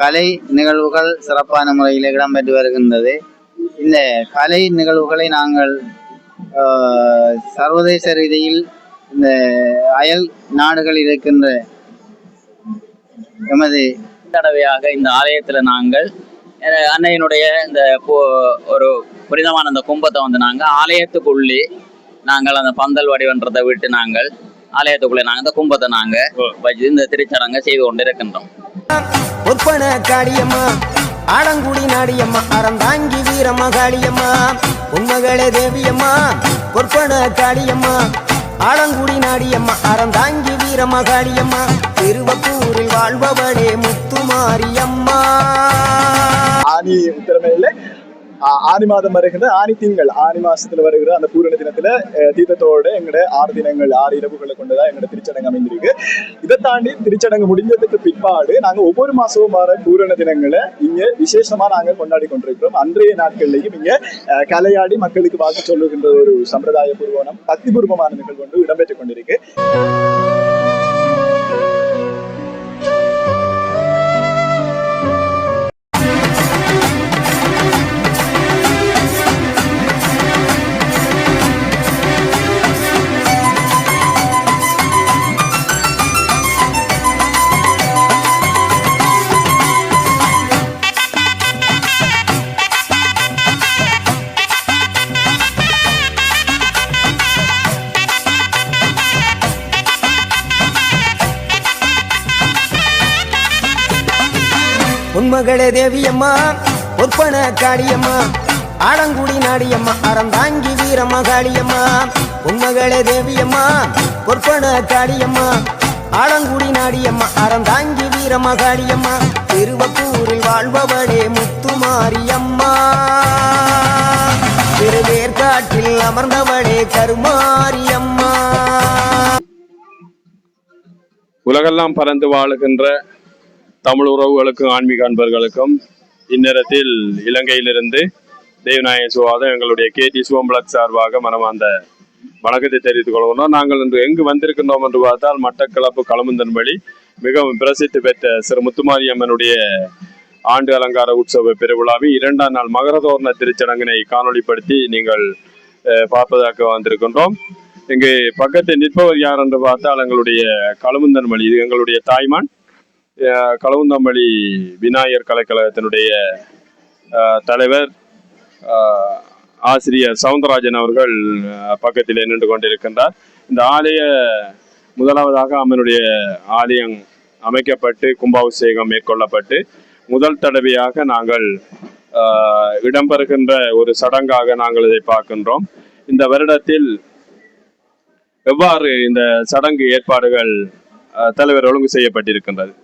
கலை நிகழ்வுகள் சிறப்பான முறையில் இடம்பெற்று வருகின்றது. இந்த கலை நிகழ்வுகளை நாங்கள் சர்வதேச ரீதியில் இந்த அயல் நாடுகளில் இருக்கின்ற எமது தடவையாக இந்த ஆலயத்தில் நாங்கள் அன்னையினுடைய இந்த ஒரு புனிதமான அந்த கும்பத்தை நாங்கள் ஆலயத்துக்குள்ளே நாங்கள் அந்த பந்தல் வடிவன்றதை விட்டு நாங்கள் ஆலயத்துக்குள்ளே நாங்கள் இந்த கும்பத்தை நாங்கள் வச்சு இந்த திருச்சடங்கை செய்து கொண்டு இருக்கின்றோம். ஒப்பன காளியம்மா ஆடங்குடி நாடியம்மா அறந்தாங்கி வீரம்மா காளியம்மா உண்மகளே தேவியம்மா பொற்பன காளியம்மா ஆடங்குடி நாடியம்மா அறந்தாங்கி வீரம்மா காளியம்மா திருவப்பூரில் வாழ்பவளே முத்துமாரியம்மா. ஆனி உத்திரமையில ஆனி மாதம் வருகின்ற ஆனி திங்கள் ஆனி மாசத்துல வருகிற அந்த பூரண தினத்துல தீபத்தோட எங்களோட 6 தினங்கள் 6 இரவுகளை கொண்டுதான் எங்களோட திருச்சடங்கு அமைந்திருக்கு. இதை தாண்டி திருச்சடங்கு முடிஞ்சதுக்கு பிற்பாடு நாங்க ஒவ்வொரு மாசமும் வர பூரண தினங்களை இங்க விசேஷமா நாங்க கொண்டாடி கொண்டிருக்கிறோம். அன்றைய நாட்கள்லையும் இங்க கலையாடி மக்களுக்கு வாக்கு சொல்லுகின்ற ஒரு சம்பிரதாய பூர்வம் பக்திபூர்வமான நிகழ்வு கொண்டு இடம்பெற்றுக் கொண்டிருக்கு. உண்மகளே தேவியம்மா பொற்பன காளியம்மா ஆடங்குடி நாடியம்மா அறந்தாங்கி வீரம்மா காளியம்மா உண்மகளே தேவியம்மா பொற்பன காளியம்மா ஆடங்குடி நாடியம்மா அறந்தாங்கி வீரம்மா காளியம்மா திருவப்பூரில் வாழ்பவளே முத்துமாரியம்மா திருவேற்காட்டில் அமர்ந்தவளே கருமாரியம்மா. உலகெல்லாம் பறந்து வாழுகின்ற தமிழ் உறவுகளுக்கும் ஆன்மீக அன்பர்களுக்கும் இந்நேரத்தில் இலங்கையிலிருந்து தேவநாயக சுவாதம் எங்களுடைய KT சிவம்பலக் சார்பாக மனமார்ந்த வணக்கத்தை தெரிவித்துக் கொள்கிறோம். நாங்கள் இன்று எங்கு வந்திருக்கின்றோம் என்று பார்த்தால் மட்டக்களப்பு களமுந்தன்படி மிகவும் பிரசித்தி பெற்ற சிறு முத்துமாரியம்மனுடைய ஆண்டு அலங்கார உற்சவ பெருவிழாவின் 2ஆம் நாள் மகரதோரண திருச்சடங்கினை காணொளிப்படுத்தி நீங்கள் பார்ப்பதாக வந்திருக்கின்றோம். இங்கு பக்கத்தில் நிற்பவர் யார் என்று பார்த்தால் எங்களுடைய களமுந்தன்படி, இது எங்களுடைய தாய்மான் களவுந்தம்பள்ளி விநாயகர் கலைக்கழகத்தினுடைய தலைவர் ஆசிரியர் சவுந்தரராஜன் அவர்கள் பக்கத்தில் நின்று கொண்டிருக்கின்றார். இந்த ஆலய முதலாவதாக அம்மனுடைய ஆலயம் அமைக்கப்பட்டு கும்பாபிஷேகம் மேற்கொள்ளப்பட்டு முதல் தடவையாக நாங்கள் இடம்பெறுகின்ற ஒரு சடங்காக நாங்கள் இதை பார்க்கின்றோம். இந்த வருடத்தில் எவ்வாறு இந்த சடங்கு ஏற்பாடுகள் தலைவர் ஒழுங்கு செய்யப்பட்டிருக்கின்றது?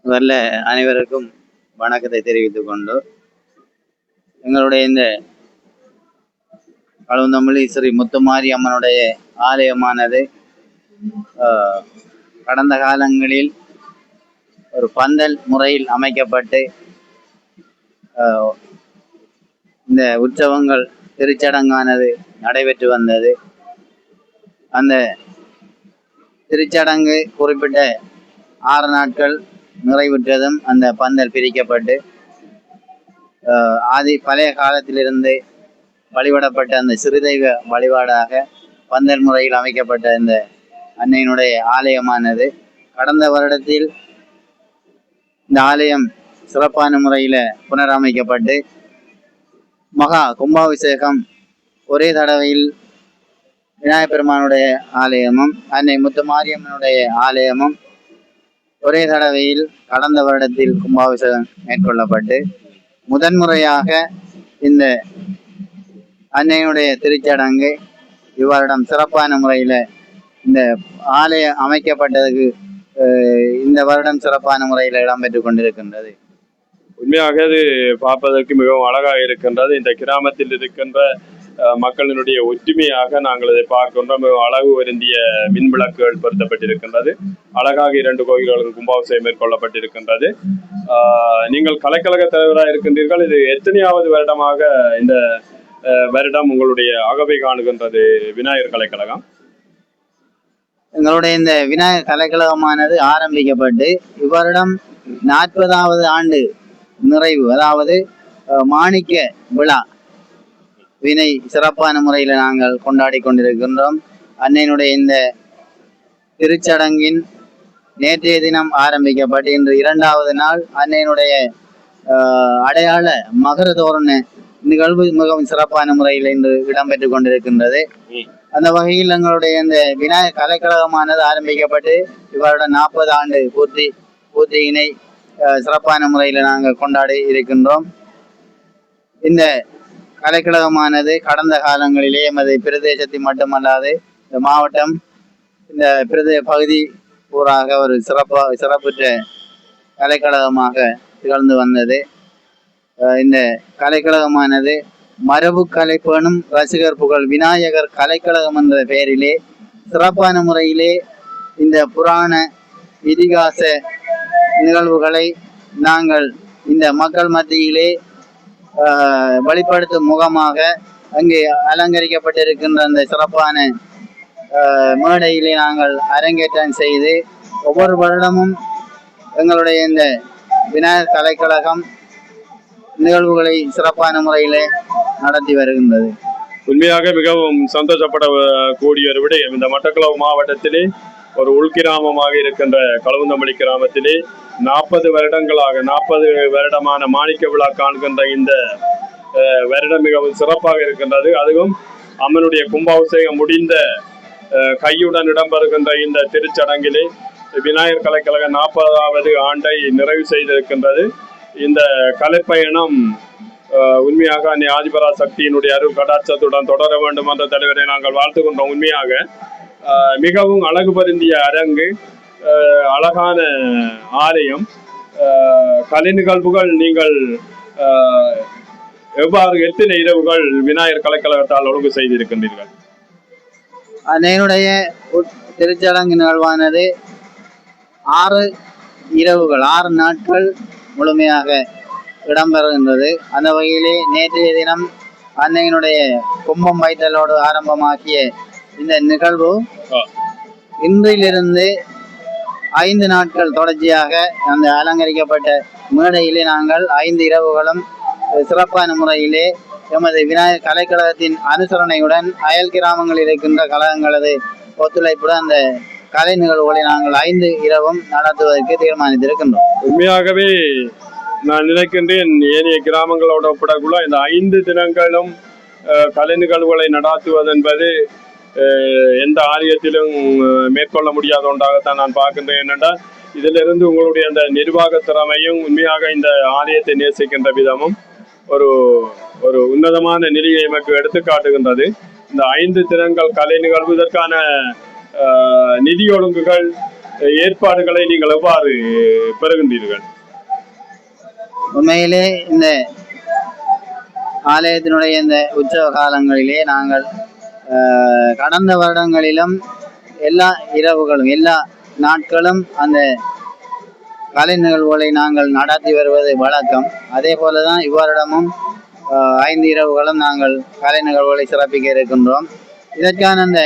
முதல்ல அனைவருக்கும் வணக்கத்தை தெரிவித்துக் கொண்டு எங்களுடைய இந்த களவுந்தம்பள்ளி ஸ்ரீ முத்துமாரி அம்மனுடைய ஆலயமானது கடந்த காலங்களில் ஒரு பந்தல் முறையில் அமைக்கப்பட்டு இந்த உற்சவங்கள் திருச்சடங்கானது நடைபெற்று வந்தது. அந்த திருச்சடங்கு குறிப்பிட்ட 6 நாட்கள் நிறைவுற்றதும் அந்த பந்தல் பிரிக்கப்பட்டு பழைய காலத்திலிருந்து வழிபடப்பட்ட அந்த சிறுதெய்வ வழிபாடாக பந்தல் முறையில் அமைக்கப்பட்ட இந்த அன்னையினுடைய ஆலயமானது கடந்த வருடத்தில் இந்த ஆலயம் சிறப்பான முறையில் புனரமைக்கப்பட்டு மகா கும்பாபிஷேகம் ஒரே தடவையில் விநாயகப் பெருமானுடைய ஆலயமும் அன்னை முத்துமாரியம்மனுடைய ஆலயமும் ஒரே தடவையில் கடந்த வருடத்தில் கும்பாபிஷேகம் மேற்கொள்ளப்பட்டு முதன்முறையாக இந்த அன்னையினுடைய திருச்சடங்கு இவ்வருடம் சிறப்பான முறையில் இந்த ஆலயம் அமைக்கப்பட்டதுக்கு இந்த வருடம் சிறப்பான முறையில் இடம்பெற்று கொண்டிருக்கின்றது. உண்மையாக இது பார்ப்பதற்கு மிகவும் அழகாக இருக்கின்றது. இந்த கிராமத்தில் இருக்கின்ற மக்களினுடைய ஒற்றுமையாக நாங்கள் இதை பார்க்கின்றோம். அழகு வருந்திய மின் விளக்குகள் பொருத்தப்பட்டிருக்கின்றது. அழகாக 2 கோயில்களுக்கு கும்பாபிஷேகம் மேற்கொள்ளப்பட்டிருக்கின்றது. நீங்கள் கலைக்கழக தலைவராக இருக்கின்றீர்கள். இது எத்தனையாவது வருடமாக இந்த வருடம் உங்களுடைய அகவை காணுகின்றது விநாயகர் கலைக்கழகம்? எங்களுடைய இந்த விநாயகர் கலைக்கழகமானது ஆரம்பிக்கப்பட்டு இவரிடம் 40வது ஆண்டு நிறைவு, அதாவது மாணிக்க விழா வினை சிறப்பான முறையில் நாங்கள் கொண்டாடி கொண்டிருக்கின்றோம். அன்னையினுடைய இந்த திருச்சடங்கின் நேற்றைய தினம் ஆரம்பிக்கப்பட்டு இன்று 2வது நாள் அன்னையினுடைய அடையாள மகர தோரண நிகழ்வு மிகவும் சிறப்பான முறையில் இன்று இடம்பெற்று கொண்டிருக்கின்றது. அந்த வகையில் எங்களுடைய இந்த விநாயகர் கலைக்கழகமானது ஆரம்பிக்கப்பட்டு இவரோட 40 ஆண்டு பூர்த்தியினை சிறப்பான முறையில் நாங்கள் கொண்டாடி இருக்கின்றோம். இந்த கலைக்கழகமானது கடந்த காலங்களிலே எமது பிரதேசத்தில் மட்டுமல்லாது இந்த மாவட்டம், இந்த பகுதி ஊராக ஒரு சிறப்புற்ற கலைக்கழகமாக திகழ்ந்து வந்தது. இந்த கலைக்கழகமானது மரபு கலை பேணும் ரசிகர் புகழ் விநாயகர் கலைக்கழகம் என்ற பெயரிலே சிறப்பான முறையிலே இந்த புராண இதிகாச நிகழ்வுகளை நாங்கள் இந்த மக்கள் மத்தியிலே வெளிப்படுத்தும் முகமாக அங்கே அலங்கரிக்கப்பட்டிருக்கின்ற அந்த சிறப்பான மேடையிலே நாங்கள் அரங்கேற்றம் செய்து ஒவ்வொரு வருடமும் எங்களுடைய இந்த விநாயகர் கலைக்கழகம் நிகழ்வுகளை சிறப்பான முறையிலே நடத்தி வருகின்றது. உண்மையாக மிகவும் சந்தோஷப்பட கூடிய ஒரு விடயம், இந்த மட்டக்களப்பு மாவட்டத்திலே ஒரு உள்கிராமமாக இருக்கின்ற களுவந்தமல்லி கிராமத்திலே 40 வருடமான மாணிக்க விழா காண்கின்ற இந்த வருடம் மிகவும் சிறப்பாக இருக்கின்றது. அதுவும் அம்மனுடைய கும்பாபிஷேகம் முடிந்த கையுடன் இடம்பெறுகின்ற இந்த திருச்சடங்கிலே விநாயகர் கலைக்கழக 40வது ஆண்டை நிறைவு செய்திருக்கின்றது. இந்த கலைப்பயணம் உண்மையாக அன்னை ஆதிபரா சக்தியினுடைய அருள் கடாட்சத்துடன் தொடர வேண்டும் என்ற தலைவரை நாங்கள் வாழ்த்துகின்றோம். உண்மையாக மிகவும் அழகு பொருந்திய அரங்கு, அழகான ஆலயம், கலை நிகழ்வுகள். நீங்கள் எத்தனை இரவுகள் விநாயகர் கலைக்கழகத்தால் ஒழுங்கு செய்திருக்கின்றீர்கள்? அன்னையினுடைய திருச்சடங்கு நிகழ்வானது 6 இரவுகள் 6 நாட்கள் முழுமையாக இடம்பெறுகின்றது. அந்த வகையிலே நேற்றைய தினம் அன்னையினுடைய கும்பம் வைத்தலோடு ஆரம்பமாக்கிய இந்த நிகழ்வு இன்றிலிருந்து 5 நாட்கள் தொடர்ச்சியாக அந்த அலங்கரிக்கப்பட்ட மேடையிலே நாங்கள் 5 இரவுகளும் சிறப்பான முறையிலே எமது விநாயகர் கலைக்கழகத்தின் அனுசரணையுடன் அயல் கிராமங்களில் இருக்கின்ற கழகங்களது ஒத்துழைப்புடன் அந்த கலை நிகழ்வுகளை நாங்கள் 5 இரவும் நடத்துவதற்கு தீர்மானித்திருக்கின்றோம். உண்மையாகவே நான் நினைக்கின்றேன், ஏனைய கிராமங்களோட ஒப்பிடக்குள்ள இந்த 5 தினங்களும் கலை நிகழ்வுகளை நடாத்துவது என்பது எந்த ஆலயத்திலும் மேற்கொள்ள முடியாத ஒன்றாகத்தான் நான் பார்க்கின்றேன். என்னென்றால் இதிலிருந்து உங்களுடைய அந்த நிர்வாக திறமையும் உண்மையாக இந்த ஆலயத்தை நேசிக்கின்ற விதமும் ஒரு உன்னதமான நிலையை எமக்கு எடுத்து காட்டுகின்றது. இந்த 5 தினங்கள் கலை நிகழ்வு, இதற்கான நிதி ஒழுங்குகள் ஏற்பாடுகளை நீங்கள் எவ்வாறு பெறுகின்றீர்கள்? உண்மையிலே இந்த ஆலயத்தினுடைய இந்த உற்சவ காலங்களிலே நாங்கள் கடந்த வருடங்களிலும் எல்லா இரவுகளும் எல்லா நாட்களும் அந்த கலை நிகழ்வுகளை நாங்கள் நடத்தி வருவது வழக்கம். அதே போலதான் இவ்வருடமும் 5 இரவுகளும் நாங்கள் கலை நிகழ்வுகளை சிறப்பிக்க இருக்கின்றோம். இதற்கான அந்த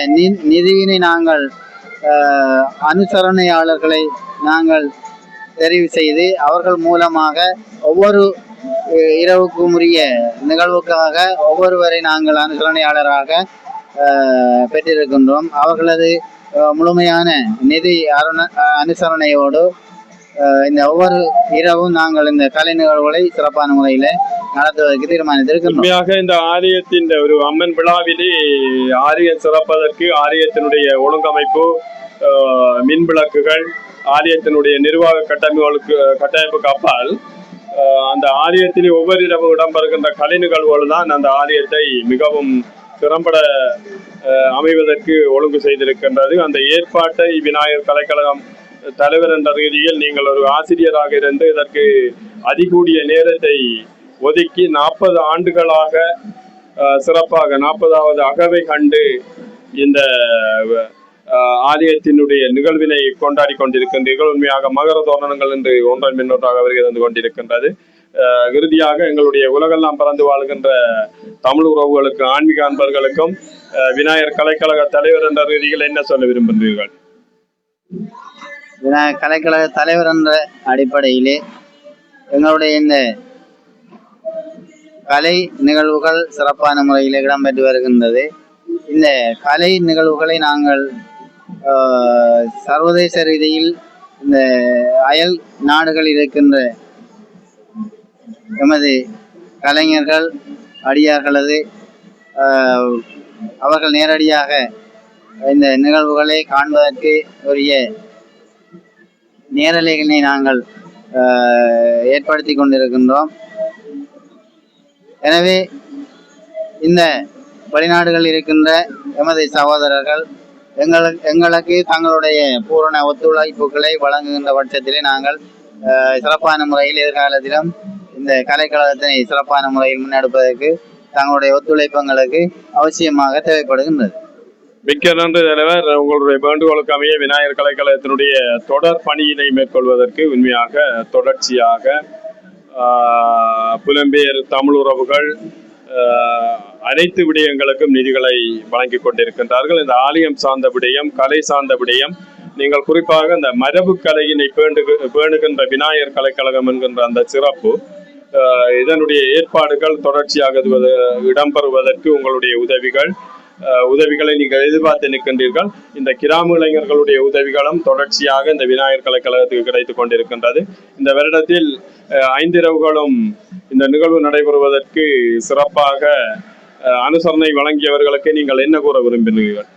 நிதியினை நாங்கள் அனுசரணையாளர்களை நாங்கள் தெரிவு செய்து அவர்கள் மூலமாக ஒவ்வொரு இரவுக்கும் உரிய நிகழ்வுக்காக ஒவ்வொருவரை நாங்கள் அனுசரணையாளராக பெற்றிருக்கின்றோம். அவர்களது முழுமையான நிதி அனுசரணையோடு இந்த ஒவ்வொரு இரவும் நாங்கள் இந்த கலை நிகழ்வுகளை சிறப்பான முறையில் நடத்துவதற்கு தீர்மானித்திருக்கின்றோம். உண்மையாக இந்த ஆலயத்தின் ஒரு அம்மன் விழாவிலே ஆலயம் சிறப்பதற்கு ஆலயத்தினுடைய ஒழுங்கமைப்பு, மின் விளக்குகள், ஆலயத்தினுடைய நிர்வாக கட்டமைப்புக்கு அப்பால் அந்த ஆலயத்திலே ஒவ்வொரு இரவு இடம்பெறுகின்ற கலை நிகழ்வுகள் தான் அந்த ஆலயத்தை மிகவும் திறம்பட அமைவதற்கு ஒழுங்கு செய்திருக்கின்றது. அந்த ஏற்பாட்டை விநாயகர் கலைக்கழகம் தலைவர் என்ற ரீதியில் நீங்கள் ஒரு ஆசிரியராக இருந்து இதற்கு அதிகூடிய நேரத்தை ஒதுக்கி 40 ஆண்டுகளாக சிறப்பாக 40வது அகவை கண்டு இந்த ஆலயத்தினுடைய நிகழ்வினை கொண்டாடி கொண்டிருக்கின்றீர்கள். உண்மையாக மகர தோரணங்கள் என்று ஒன்றன் பின்னொன்றாக வருகிறது கொண்டிருக்கின்றது. இறுதியாக எங்களுடைய உலகெல்லாம் பறந்து வாழ்கின்ற தமிழ் உறவுகளுக்கும் ஆன்மீக அன்பர்களுக்கும் விநாயகர் கலைக்கழக தலைவர் என்ற ரீதியில் என்ன சொல்ல விரும்புகிறீர்கள்? விநாயகர் கலைக்கழக தலைவர் என்ற அடிப்படையிலே எங்களுடைய இந்த கலை நிகழ்வுகள் சிறப்பான முறையில் இடம்பெற்று வருகின்றது. இந்த கலை நிகழ்வுகளை நாங்கள் சர்வதேச ரீதியில் இந்த அயல் நாடுகளில் இருக்கின்ற எமது கலைஞர்கள் அடியார்களது அவர்கள் நேரடியாக இந்த நிகழ்வுகளை காண்பதற்கு உரிய நேரலைகளை நாங்கள் ஏற்படுத்தி கொண்டிருக்கின்றோம். எனவே இந்த வெளிநாடுகளில் இருக்கின்ற எமது சகோதரர்கள் எங்களுக்கு தங்களுடைய பூரண ஒத்துழைப்புகளை வழங்குகின்ற பட்சத்திலே நாங்கள் சிறப்பான முறையில் எதிர்காலத்திலும் இந்த கலைக்கழகத்தினை சிறப்பான முறையில் முன்னெடுப்பதற்கு தங்களுடைய ஒத்துழைப்புங்களுக்கு அவசியமாக தேவைப்படுகின்றது. மிக்க நன்றி தலைவர். உங்களுடைய வேண்டுகோளுக்கு அமைய விநாயகர் கலைக்கழகத்தினுடைய தொடர் பணியினை மேற்கொள்வதற்கு உண்மையாக தொடர்ச்சியாக புலம்பெயர் தமிழ் உறவுகள் அனைத்து விடயங்களுக்கும் நிதிகளை வழங்கி கொண்டிருக்கின்றார்கள். இந்த ஆலயம் சார்ந்த விடயம், கலை சார்ந்த விடயம், நீங்கள் குறிப்பாக இந்த மரபு கலையினை பேணுகின்ற விநாயகர் கலைக்கழகம் என்கின்ற அந்த சிறப்பு, இதனுடைய ஏற்பாடுகள் தொடர்ச்சியாக இடம்பெறுவதற்கு உங்களுடைய உதவிகளை நீங்கள் எதிர்பார்த்து நிற்கின்றீர்கள். இந்த கிராம இளைஞர்களுடைய உதவிகளும் தொடர்ச்சியாக இந்த விநாயகர் கலைக்கழகத்துக்கு கிடைத்துக் கொண்டிருக்கின்றது. இந்த வருடத்தில் 5 இரவுகளும் இந்த நிகழ்வு நடைபெறுவதற்கு சிறப்பாக அனுசரணை வழங்கியவர்களுக்கு நீங்கள் என்ன கூற விரும்பினீர்கள்?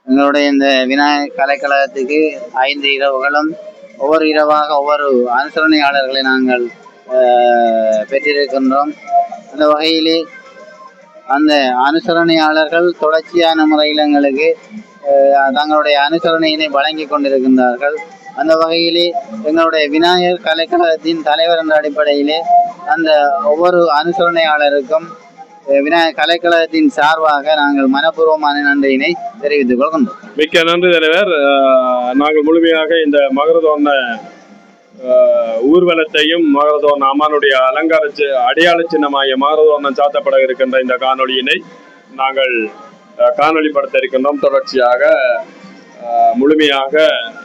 எங்களுடைய இந்த விநாயகர் கலைக்கழகத்துக்கு 5 இரவுகளும் ஒவ்வொரு இரவாக ஒவ்வொரு அனுசரணையாளர்களை நாங்கள் பெற்றிருக்கின்றோம். அந்த வகையிலே அந்த அனுசரணையாளர்கள் தொடர்ச்சியான முறையில் எங்களுக்கு தங்களுடைய அனுசரணையினை வழங்கி கொண்டிருக்கின்றார்கள். அந்த வகையிலே எங்களுடைய விநாயகர் கலைக்கழகத்தின் தலைவர் என்ற அடிப்படையிலே அந்த ஒவ்வொரு அனுசரணையாளருக்கும் விநாயகர் கலைக்கழகத்தின் சார்பாக நாங்கள் மனப்பூர்வமான நன்றியினை தெரிவித்துக் கொள்கின்றோம். மிக்க நன்றி தலைவர். நாங்கள் முழுமையாக இந்த மகரதோரண ஊர்வலத்தையும் மகரதோரண அம்மனுடைய அலங்கார அடையாள சின்னமாகிய மகரதோரணம் சாத்தப்பட இருக்கின்ற இந்த காணொலியினை நாங்கள் காணொலிப்படுத்த இருக்கின்றோம். தொடர்ச்சியாக முழுமையாக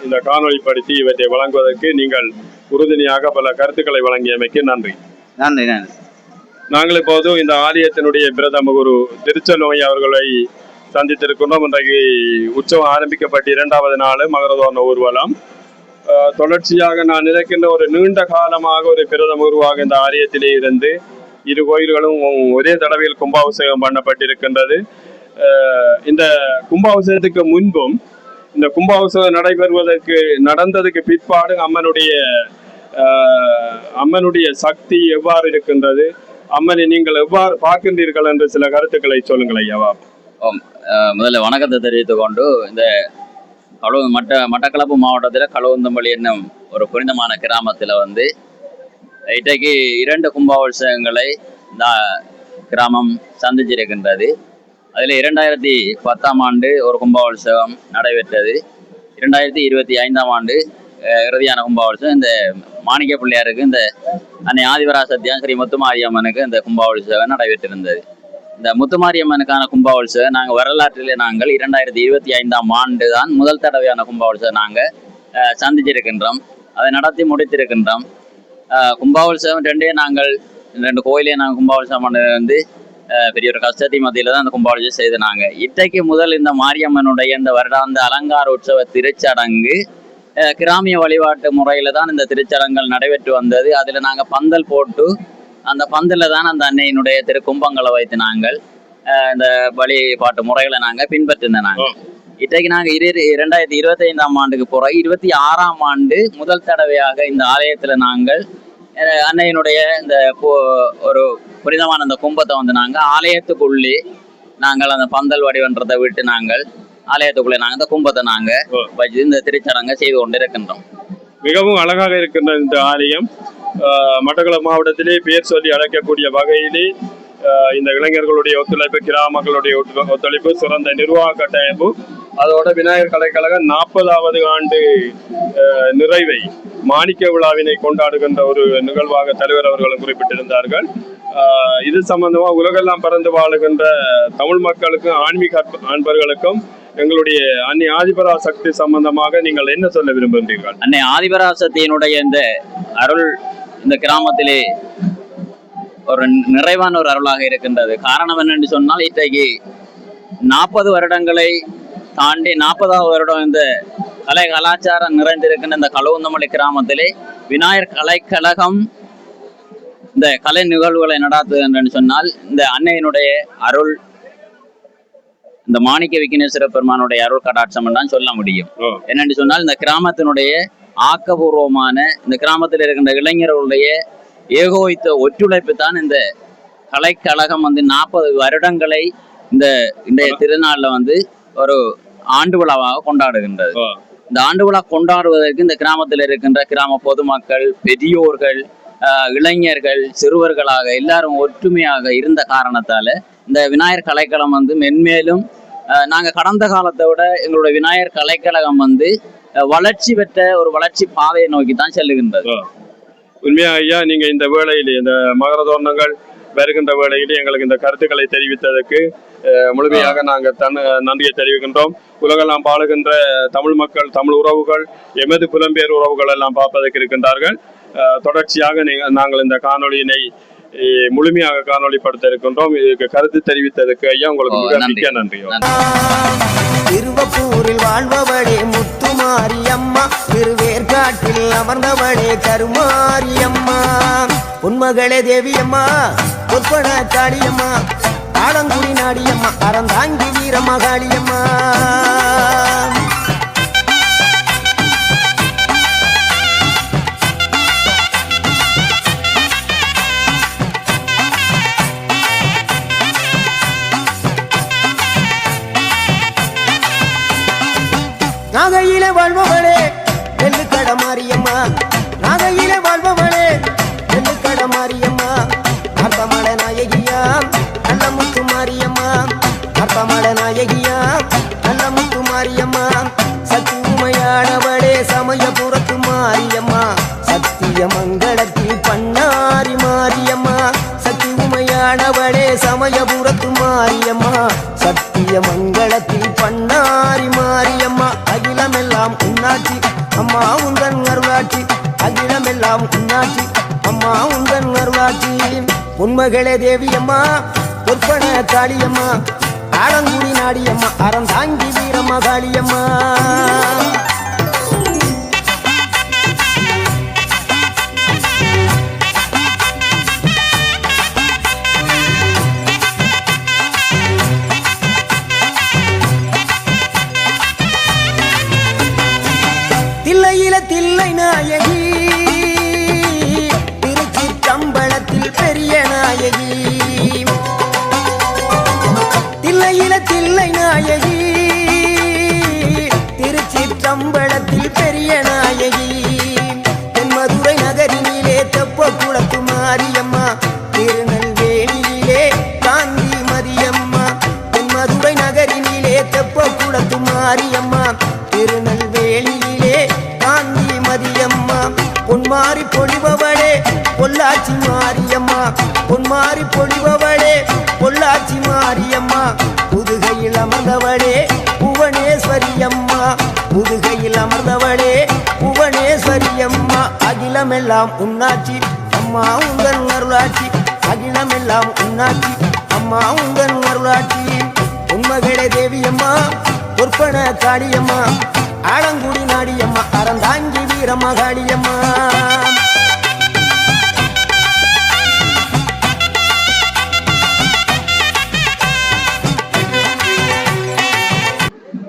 இந்த காணொலிப்படுத்தி இவற்றை வழங்குவதற்கு நீங்கள் உறுதுணையாக பல கருத்துக்களை வழங்கியமைக்கு நன்றி. நன்றி நன்றி. நாங்கள் இப்போது இந்த ஆலயத்தினுடைய பிரதம குரு திருச்செல்வம் அவர்களை சந்தித்திருக்கின்றோம். இன்றைக்கு உற்சவம் ஆரம்பிக்கப்பட்டு 2வது நாள் மகரதோரண ஊர்வலம். தொடர்ச்சியாக நான் நினைக்கின்ற ஒரு நீண்ட காலமாக ஒரு பிரதம குருவாக இந்த ஆலயத்திலே இருந்து 2 கோயில்களும் ஒரே தடவையில் கும்பாபிஷேகம் பண்ணப்பட்டிருக்கின்றது. இந்த கும்பாபிஷேகத்துக்கு முன்பும் இந்த கும்பாபிஷேகம் நடந்ததுக்கு பிற்பாடு அம்மனுடைய சக்தி எவ்வாறு இருக்கின்றது, அம்மனை நீங்கள் எவ்வாறு பார்க்கின்றீர்கள் என்று சில கருத்துக்களை சொல்லுங்கள் ஐயாவா. முதல்ல வணக்கத்தை தெரிவித்துக் கொண்டு, இந்த மட்டக்களப்பு மாவட்டத்தில் களுவந்தம்பள்ளி என்னும் ஒரு புனிதமான கிராமத்தில் இன்றைக்கு 2 கும்பாபிஷேகங்களை இந்த கிராமம் சந்திச்சிருக்கின்றது. அதில் 2010ஆம் ஆண்டு ஒரு கும்பாபிஷேகம் நடைபெற்றது. 2025ஆம் ஆண்டு இறுதியான கும்பாபிஷேகம் இந்த மாணிக்க பிள்ளையாருக்கு இந்த அன்னை ஆதிவராசத்தியம் ஸ்ரீ முத்துமாரியம்மனுக்கு இந்த கும்பாபிஷேகம் நடைபெற்றிருந்தது. இந்த முத்துமாரியம்மனுக்கான கும்பாபிஷேகம் நாங்கள் வரலாற்றிலே 2025ஆம் ஆண்டு தான் முதல் தடவையான கும்பாபிஷேகம் நாங்கள் சந்திச்சிருக்கின்றோம். அதை நடத்தி முடித்திருக்கின்றோம். கும்பாபிஷேகம் 2 கோயிலே நாங்கள் கும்பாபிஷேகம் பண்ணது பெரிய ஒரு கஷ்டத்தை மத்தியில் தான் அந்த கும்பாபிஷேகம் செய்து நாங்கள் இன்றைக்கு முதல் இந்த மாரியம்மனுடைய இந்த வருடாந்த அலங்கார உற்சவ திருச்சடங்கு கிராமிய வழிபாட்டு முறையில் தான் இந்த திருச்சடங்குகள் நடைபெற்று வந்தது. அதில் நாங்கள் பந்தல் போட்டு அந்த பந்தலில் தான் அந்த அன்னையினுடைய திருக்கும்பங்களை வைத்து நாங்கள் இந்த வழிபாட்டு முறைகளை நாங்கள் பின்பற்றிருந்தோம். நாங்கள் இன்றைக்கு நாங்கள் 2025ஆம் ஆண்டுக்கு போகிறோம். 26ஆம் ஆண்டு முதல் தடவையாக இந்த ஆலயத்தில் நாங்கள் அன்னையினுடைய இந்த ஒரு புனிதமான அந்த கும்பத்தை நாங்கள் ஆலயத்துக்குள்ளே நாங்கள் அந்த பந்தல் வடிவன்றதை விட்டு நாங்கள் ஆலயத்துக்குள்ளே நாங்கள் இந்த கும்பத்தை நாங்கள் வச்சு இந்த திருச்சடங்கை செய்து கொண்டு இருக்கின்றோம். மிகவும் அழகாக இருக்கின்ற இந்த ஆலயம் மட்டக்களப்பு மாவட்டத்திலே பேர் சொல்லி அழைக்கக்கூடிய வகையிலே இந்த இளைஞர்களுடைய ஒத்துழைப்பு, கிராமங்களுடைய ஒத்துழைப்பு, சிறந்த நிர்வாக கட்டமைப்பு, அதோட விநாயகர் கலைக்கழகம் 40வது ஆண்டு நிறைவை மாணிக்க விழாவினை கொண்டாடுகின்ற ஒரு நிகழ்வாக தலைவர் அவர்களும் குறிப்பிட்டிருந்தார்கள். இது சம்பந்தமா உலகெல்லாம் பறந்து வாழுகின்ற தமிழ் மக்களுக்கும் ஆன்மீக அன்பர்களுக்கும் எங்களுடைய அன்னை ஆதிபரா சக்தி சம்பந்தமாக நீங்கள் என்ன சொல்ல விரும்புகிறீர்கள்? அன்னை ஆதிபராசக்தியினுடைய இந்த அருள் இந்த கிராமத்திலே ஒரு நிறைவான ஒரு அருளாக இருக்கின்றது. காரணம் என்னென்று சொன்னால், இன்றைக்கு 40 வருடங்களை தாண்டி 40வது வருடம் இந்த கலை கலாச்சாரம் நிறைந்திருக்கின்ற இந்த கழுவுந்தமலை கிராமத்திலே விநாயகர் கலைக்கழகம் இந்த கலை நிகழ்வுகளை நடாத்துகின்றன்னு சொன்னால், இந்த அன்னையினுடைய அருள், இந்த மாணிக்க விக்னேஸ்வர பெருமானுடைய அருள் கடாட்சம் தான் சொல்ல முடியும். என்னென்று சொன்னால், இந்த கிராமத்தினுடைய ஆக்கபூர்வமான இந்த கிராமத்தில் இருக்கின்ற இளைஞர்களுடைய ஏகோபித்த ஒத்துழைப்பு தான் இந்த கலைக்கழகம் 40 வருடங்களை இன்றைய திருநாள்ல ஒரு ஆண்டு விழாவாக கொண்டாடுகின்றது. இந்த ஆண்டு விழா கொண்டாடுவதற்கு இந்த கிராமத்தில் இருக்கின்ற கிராம பொதுமக்கள், பெரியோர்கள், இளைஞர்கள், சிறுவர்களாக எல்லாரும் ஒற்றுமையாக இருந்த காரணத்தால இந்த விநாயகர் கலைக்கழகம் மென்மேலும் நாங்க கடந்த காலத்தை விட எங்களுடைய விநாயகர் கலைக்கழகம் வளர்ச்சி பெற்ற ஒரு வளர்ச்சி பாதையை நோக்கி தான் செல்லுகின்றது. உண்மையா ஐயா, நீங்க இந்த வேளையிலே இந்த மகர தோரணங்கள் வருகின்ற வேளையிலே எங்களுக்கு இந்த கருத்துக்களை தெரிவித்ததற்கு முழுமையாக நாங்கள் நன்றியை தெரிவிக்கின்றோம். உலகெல்லாம் பாழுகின்ற தமிழ் மக்கள், தமிழ் உறவுகள், எமது புலம்பெயர் உறவுகள் எல்லாம் பார்ப்பதற்கு இருக்கின்றார்கள். தொடர்ச்சியாக நாங்கள் இந்த காணொலியினை முழுமையாக காணொலிப்படுத்த இருக்கின்றோம். இதுக்கு கருத்து தெரிவித்ததற்கு ஐயா உங்களுக்கு மிக நன்றி. திருவப்பூரில் வாழ்பவளே முத்துமாரியம்மா, திருவேற்காட்டில் அமர்ந்தவளே கருமாரியம்மா, உன்மகளே தேவியம்மா, பொற்பன காளியம்மா, ஆலங்குடி நாடியம்மா, அறந்தாங்கி வீரமகாளியம்மா. நாகையிலே வாழ்பவளே வெள்ளுக்கட மாரியம்மா, நாகையிலே வாழ்பவளே வெள்ளுக்கட மாரியம்மா, அர்த்தமல நாயகியா நல்ல முத்து மாரியம்மா, அர்த்தமல நாயகியா நல்ல முத்து மாரியம்மா, சக்தி உமையானவளே சமயபுரத்து மாரியம்மா, சத்திய மங்களத்தில் பண்ணாரி மாரியம்மா, சக்தி உமையானவளே சமயபுரத்து மாரியம்மா, சத்திய மங்களத்தில் பண்ணாரி மாரியம்மா. அகிலமெல்லாம் உன்னாட்சி அம்மா உந்தன் அருளாட்சி, அகிலமெல்லாம் உன்னாட்சி அம்மா உந்தன் அருளாட்சி, உன்மகளே தேவியம்மா, பொற்பன காளியம்மா, ஆலங்குடி நாடியம்மா, அறந்தாங்கி வீரமகாளியம்மா. தில்லையில தில்லை நாயகி, திருச்சிற்றம்பலத்தில் பெரிய நாயகி, தில்லையில தில்லை நாயகி, திருச்சிற்றம்பலத்தில் பெரிய நாயகி, தென்மதுரை நகரினிலே தெப்ப குளத்து மாரியம்மா, திருநெல்வேலியிலே காந்தி மதியம்மா, தென்மதுரை நகரினிலே தெப்ப குளத்து மாரியம்மா, திருநெல்வேலியிலே காந்தி மதியம்மா, பொன்மாரி பொழிபவளே பொள்ளாச்சி மாரியம்மா, பொன்மாரி பொழிபவளே பொள்ளாச்சி மாரியம்மா, புதுகையில் அமர்ந்தவளே புவனேஸ்வரியம்மா, புதுகையில் அமர்ந்தவளே புவனேஸ்வரியம்மா, அகிலமெல்லாம் உன்னாட்சி அம்மா உந்தன் அருளாட்சி, அகிலமெல்லாம் உன்னாட்சி அம்மா உந்தன் அருளாட்சி, உன்மகளே தேவியம்மா, பொற்பன காளியம்மா, ஆலங்குடி நாடியம்மா, அறந்தாங்கி வீரமகாளியம்மா.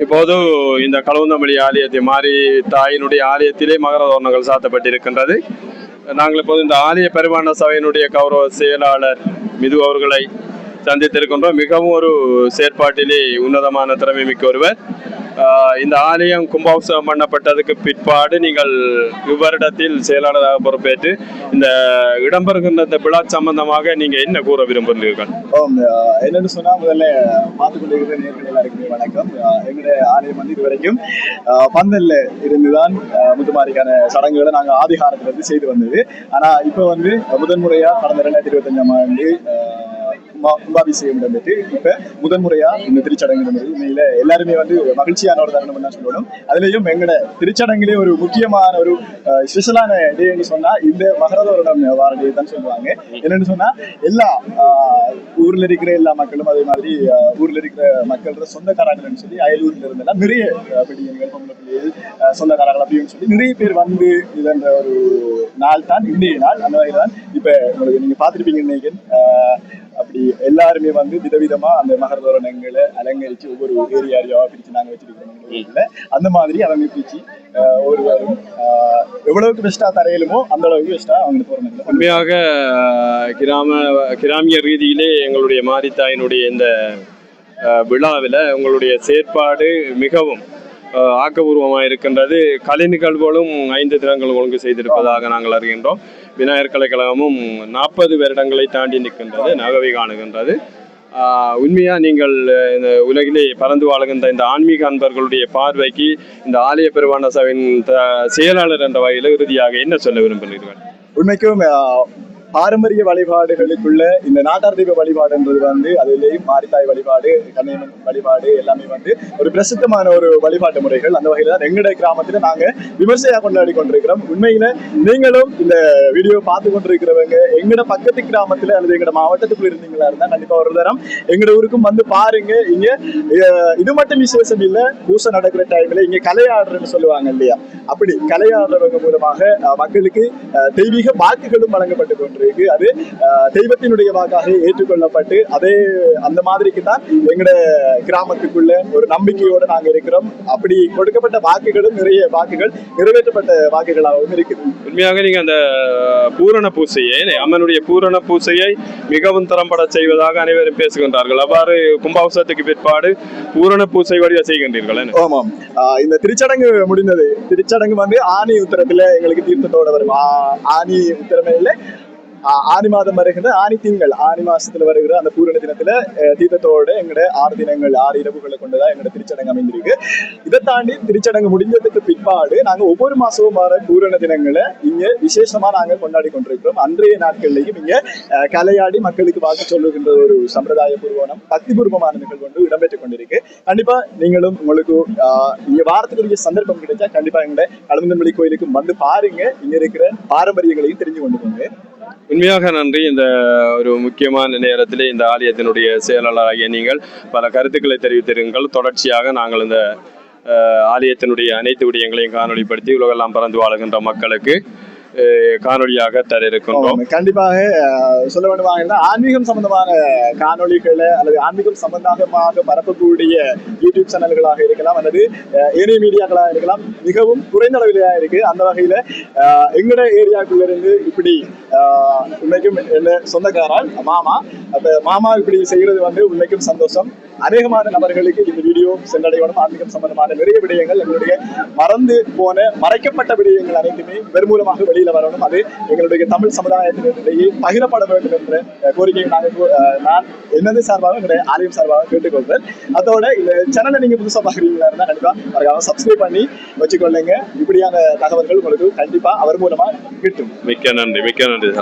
இப்போது இந்த கழுவுந்தமல்லி ஆலயத்தை மாறி தாயினுடைய ஆலயத்திலே மகர தோரணங்கள் சாத்தப்பட்டிருக்கின்றது. நாங்கள் இப்போது இந்த ஆலய பரிமாண சபையினுடைய கௌரவ செயலாளர் மிது அவர்களை சந்தித்திருக்கின்றோம். மிகவும் ஒரு செயற்பாட்டிலே உன்னதமான திறமை மிக்க ஒருவர். இந்த ஆலயம் கும்பாபிஷேகம் பண்ணப்பட்டதுக்கு பிற்பாடு நீங்கள் இவ்வருடத்தில் செயலாளராக பொறுப்பேற்று இந்த இடம்பெறுகின்ற இந்த விழா சம்பந்தமாக நீங்க என்ன கூற விரும்புகிறீர்கள்? என்னன்னு சொன்னா, முதல்ல பார்த்து கொண்டிருக்கிற நேர்கள் எல்லாருக்குமே வணக்கம். எங்களுடைய ஆலயம் இதுவரைக்கும் பந்தல்ல இருந்துதான் முத்துமாரிக்கான சடங்குகளை நாங்கள் ஆதி காலத்துல இருந்து செய்து வந்தது. ஆனா இப்ப முதன்முறையா கடந்த 2025ஆம் ஆண்டு கும்பாபிஷேகம் இடம்பெற்று இப்ப முதன்முறையா இந்த திருச்சடங்கு நடந்தது. உண்மையில எல்லாருமே வந்து மகிழ்ச்சியான ஒரு தருணம் தான் சொல்லணும். அதுலயும் எங்கட திருச்சடங்கிலே ஒரு முக்கியமான ஒரு ஸ்பெஷலான டேன்னு சொன்னா இந்த மகரதோரணம் வார டே தான் சொல்லுவாங்க. என்னன்னு சொன்னா எல்லா ஊர்ல இருக்கிற எல்லா மக்களும் அதே மாதிரி ஊர்ல இருக்கிற மக்களோட சொந்தக்காரங்கள்னு சொல்லி அயலூர்ல இருந்தெல்லாம் நிறைய பிடிங்கள் பொம்பளை பிள்ளைகள் சொந்தக்காரர்கள் அப்படின்னு சொல்லி நிறைய பேர் வந்து இதன்ற ஒரு நாள் தான் இன்றைய நாள். அந்த வகையில் தான் இப்ப உங்களுக்கு நீங்க பார்த்துருப்பீங்கன்னு நினைக்கிறேன். அப்படி எல்லாருமே வந்து விதவிதமா அந்த மகர தோரணங்களை அலங்கரிச்சு ஒவ்வொரு ஏரியாவா பிரிச்சு நாங்க வச்சிருக்கிறோம். அந்த மாதிரி அவங்க பிரிச்சு ஒருவரும் எவ்வளவுக்கு பெஸ்டா தரையிலுமோ அந்த அளவுக்கு பெஸ்டா அவங்க தோரணங்களை உண்மையாக கிராமிய ரீதியிலே எங்களுடைய மாரித்தாயினுடைய இந்த விழாவில் உங்களுடைய செயற்பாடு மிகவும் ஆக்கபூர்வமாக இருக்கின்றது. கலை நிகழ்வுகளும் 5 தினங்கள் ஒழுங்கு செய்திருப்பதாக நாங்கள் அறிகின்றோம். விநாயகர் கலைக்கழகமும் 40 வருடங்களை தாண்டி நிற்கின்றது, நகவை காணுகின்றது. உண்மையா நீங்கள் இந்த உலகிலே பறந்து வாழுகின்ற இந்த ஆன்மீக அன்பர்களுடைய பார்வைக்கு இந்த ஆலய பெருவாண்ட சபையின் செயலாளர் என்ற வகையில் இறுதியாக என்ன சொல்ல விரும்புகிறீர்கள்? உண்மைக்கும் பாரம்பரிய வழிபாடுகளுக்குள்ள இந்த நாட்டார் தெய்வ வழிபாடுன்றது வந்து அதுலேயும் மாரித்தாய் வழிபாடு, கண்ணையம்மன் வழிபாடு எல்லாமே வந்து ஒரு பிரசித்தமான ஒரு வழிபாட்டு முறைகள். அந்த வகையில தான் எங்களுடைய கிராமத்துல நாங்க விமர்சையா கொண்டாடி கொண்டிருக்கிறோம். உண்மையில நீங்களும் இந்த வீடியோ பார்த்து கொண்டிருக்கிறவங்க எங்கட பக்கத்து கிராமத்துல அல்லது எங்கட மாவட்டத்துக்குள்ள இருந்தீங்களா இருந்தா கண்டிப்பா ஒரு தரம் எங்கட ஊருக்கும் வந்து பாருங்க. இங்க இது மட்டும் விசேஷம் இல்ல, பூசை நடக்கிற டைம்ல இங்க கலையாடுறன்னு சொல்லுவாங்க இல்லையா, அப்படி கலையாடுறவங்க மூலமாக மக்களுக்கு தெய்வீக வாக்குகளும் வழங்கப்பட்டு கொண்டு அது தெய்வத்தினுடைய வாக்காக ஏற்றுக்கொள்ளப்பட்டு அதே அந்த மாதிரிக்கு தான் எங்கட கிராமத்துக்குள்ள ஒரு நம்பிக்கையோடு நாங்க இருக்கிறோம். அப்படி கொடுக்கப்பட்ட வாக்குகளும் நிறைய வாக்குகள் நிறைவேற்றப்பட்ட வாக்குகளாகவும் இருக்குது. உண்மையாக நீங்க அந்த பூரண பூசையை அம்மனுடைய பூரண பூசையை மிகவும் திறம்பட செய்வதாக அனைவரும் பேசுகின்றார்கள். அவ்வாறு கும்பாபிஷேகத்துக்கு பிற்பாடு பூரண பூசை வழியா செய்கின்றீர்கள்? ஆமாம், இந்த திருச்சடங்கு முடிந்தது. திருச்சடங்கு வந்து ஆனி உத்தரத்துல எங்களுக்கு தீர்த்தத்தோட வரும். ஆனி உத்தரமே இல்லை, ஆனி மாதம் வருகிற ஆனி திங்கள், ஆனி மாசத்துல வருகிற அந்த பூரண தினத்துல தீபத்தோட எங்கட 6 தினங்கள் 6 இரவுகளை கொண்டுதான் எங்கட திருச்சடங்கு அமைந்திருக்கு. இதை தாண்டி திருச்சடங்கு முடிஞ்சதுக்கு பிற்பாடு நாங்க ஒவ்வொரு மாசமும் வர பூரண தினங்களை இங்க விசேஷமா நாங்க கொண்டாடி கொண்டிருக்கிறோம். அன்றைய நாட்கள்லையும் இங்க கலையாடி மக்களுக்கு வாக்கு சொல்லுகின்ற ஒரு சம்பிரதாய பூர்வம் பக்திபூர்வமான நிகழ்வு கொண்டு இடம்பெற்றுக் கொண்டிருக்கு. கண்டிப்பா நீங்களும் உங்களுக்கு இங்க வாரத்துக்குரிய சந்தர்ப்பம் கிடைச்சா கண்டிப்பா எங்கட கலந்தமல்லி கோயிலுக்கு வந்து பாருங்க. இங்க இருக்கிற பாரம்பரியங்களையும் தெரிஞ்சு கொண்டு போங்க. உண்மையாக நன்றி. இந்த ஒரு முக்கியமான நேரத்திலே இந்த ஆலயத்தினுடைய செயலாளராகிய நீங்கள் பல கருத்துக்களை தெரிவித்திருங்கள். தொடர்ச்சியாக நாங்கள் இந்த ஆலயத்தினுடைய அனைத்து விடயங்களையும் காணொலிப்படுத்தி உலகெல்லாம் பறந்து வாழுகின்ற மக்களுக்கு காணொலியாக தர இருக்கின்றோம். கண்டிப்பாக சொல்ல வேண்டுமாக ஆன்மீகம் சம்பந்தமான காணொலிகளை அல்லது ஆன்மீகம் சம்பந்தமாக பரப்பக்கூடிய யூடியூப் சேனல்களாக இருக்கலாம் அல்லது ஏனைய மீடியாக்களாக இருக்கலாம், மிகவும் குறைந்த அளவிலேயே இருக்கு. அந்த வகையில எங்கட ஏரியாக்குள்ள இருந்து இப்படி உண்மைக்கும் என்ன சொந்தக்காரால் மாமா, அப்ப மாமா இப்படி செய்யறது வந்து உண்மைக்கும் சந்தோஷம். அநேகமான நபர்களுக்கு இந்த வீடியோ சென்றடையணும். ஆன்மீகம் சம்பந்தமான நிறைய விடயங்கள் எங்களுடைய மறந்து போன மறைக்கப்பட்ட விடயங்கள் அனைத்துமே வெறுமூலமாக வெளியில வரணும். அது எங்களுடைய தமிழ் சமுதாயத்தினிடையே பகிரப்பட வேண்டும் என்ற கோரிக்கையை நான் என்னது சார்பாக என்னுடைய ஆலயம் சார்பாக கேட்டுக்கொள்வேன். அதோட இந்த சேனலை நீங்க புதுசா பாக்குறீங்களா இருந்தா கண்டிப்பா மறக்காம சப்ஸ்கிரைப் பண்ணி வச்சுக்கொள்ளுங்க. இப்படியான தகவல்கள் உங்களுக்கு கண்டிப்பா அவர் மூலமா கிட்டும். மிக்க நன்றி, மிக்க நன்றி.